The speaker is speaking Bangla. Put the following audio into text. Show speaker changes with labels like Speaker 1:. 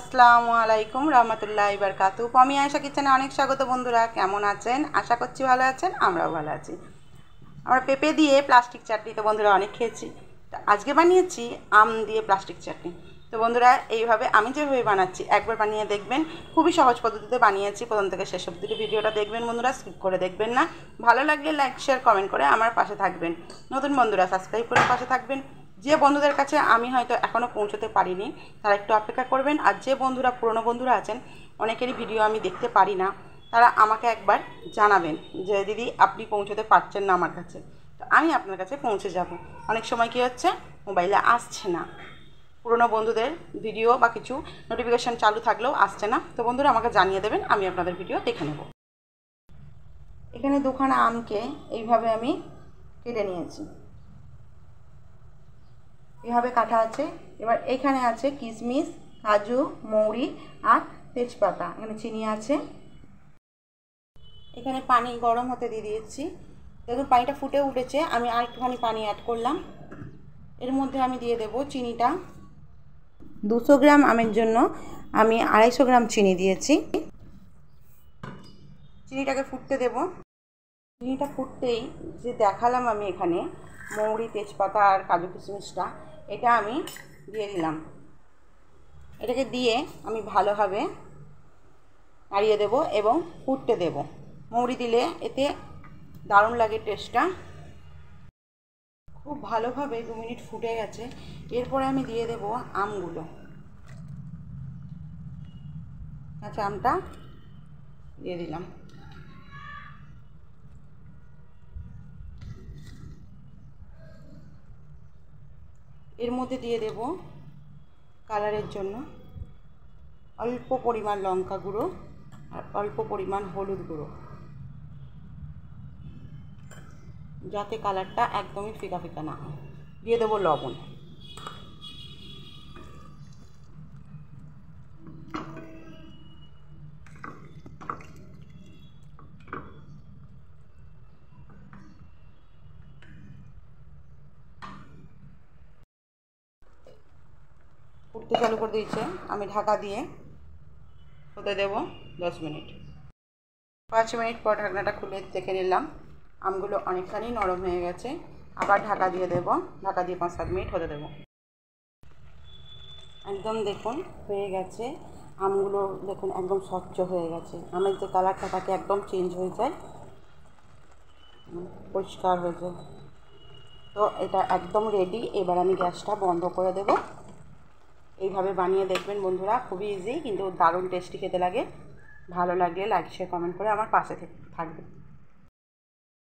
Speaker 1: আসসালামু আলাইকুম রহমতুল্লাহি বারাকাতুহু। আমি আয়েশা কিচেনে অনেক স্বাগত। বন্ধুরা কেমন আছেন? আশা করছি ভালো আছেন, আমরাও ভালো আছি। আমরা পেঁপে দিয়ে প্লাস্টিক চাটনি তো বন্ধুরা অনেক খেয়েছি। তো আজকে বানিয়েছি আম দিয়ে প্লাস্টিক চাটনি। তো বন্ধুরা এইভাবে আমি যেভাবে বানাচ্ছি একবার বানিয়ে দেখবেন। খুবই সহজ পদ্ধতিতে বানিয়েছি। প্রথম থেকে শেষ অবধি ভিডিওটা দেখবেন বন্ধুরা, স্কিপ করে দেখবেন না। ভালো লাগলে লাইক শেয়ার কমেন্ট করে আমার পাশে থাকবেন। নতুন বন্ধুরা সাবস্ক্রাইব করে পাশে থাকবেন। যে বন্ধুদের কাছে আমি হয়তো এখনও পৌঁছতে পারিনি তারা একটু অপেক্ষা করবেন। আর যে বন্ধুরা পুরনো বন্ধুরা আছেন, অনেকেরই ভিডিও আমি দেখতে পারি না, তারা আমাকে একবার জানাবেন যে দিদি আপনি পৌঁছতে পারছেন না আমার কাছে। তো আমি আপনার কাছে পৌঁছে যাব। অনেক সময় কী হচ্ছে, মোবাইলে আসছে না, পুরনো বন্ধুদের ভিডিও বা কিছু নোটিফিকেশান চালু থাকলেও আসছে না। তো বন্ধুরা আমাকে জানিয়ে দেবেন, আমি আপনাদের ভিডিও দেখে নেব। এখানে দুখানা আমকে এইভাবে আমি কেটে নিয়েছি, এভাবে কাটা আছে। এবার এখানে আছে কিশমিশ, কাজু, মৌরি আর তেজপাতা। এখানে চিনি আছে। এখানে পানি গরম হতে দিয়ে দিয়েছি। দেখুন পানিটা ফুটে উঠেছে। আমি আর একটুখানি পানি অ্যাড করলাম। এর মধ্যে আমি দিয়ে দেব চিনিটা। 200 গ্রাম আমের জন্য আমি 250 গ্রাম চিনি দিয়েছি। চিনিটাকে ফুটতে দেব। চিনিটা ফুটতেই যে দেখালাম আমি এখানে মৌরি, তেজপাতা আর কাজু কিশমিশটা, এটা আমি দিয়ে দিলাম। এটাকে দিয়ে আমি ভালোভাবে নাড়িয়ে দেব এবং ফুটতে দেব। মৌরি দিলে এতে দারুণ লাগে টেস্টটা। খুব ভালোভাবে 2 মিনিট ফুটে গেছে। এরপরে আমি দিয়ে দেব আমগুলো। আচ্ছা, আমটা দিয়ে দিলাম। এর মধ্যে দিয়ে দেব কালারের জন্য অল্প পরিমাণ লঙ্কা গুঁড়ো আর অল্প পরিমাণ হলুদ গুঁড়ো, যাতে কালারটা একদমই ফিকা ফিকা না হয়। দিয়ে দেবো লবণ। ফুটতে চালু করে দিয়েছে। আমি ঢাকা দিয়ে হতে দেব 10 মিনিট। 5 মিনিট পর ঢাকনাটা খুলে দেখে নিলাম, আমগুলো অনেকখানি নরম হয়ে গেছে। আবার ঢাকা দিয়ে দেব। ঢাকা দিয়ে 5-7 মিনিট হতে দেব। একদম দেখুন হয়ে গেছে। আমগুলো দেখুন একদম স্বচ্ছ হয়ে গেছে। আমের যে কালারটা থাকে একদম চেঞ্জ হয়ে যায়, পরিষ্কার হয়ে যায়। তো এটা একদম রেডি। এবার আমি গ্যাসটা বন্ধ করে দেব। এইভাবে বানিয়ে দেখবেন বন্ধুরা, খুবই ইজি কিন্তু দারুণ টেস্টি খেতে লাগে। ভালো লাগলে লাইক শেয়ার কমেন্ট করে আমার পাশে থাকবেন।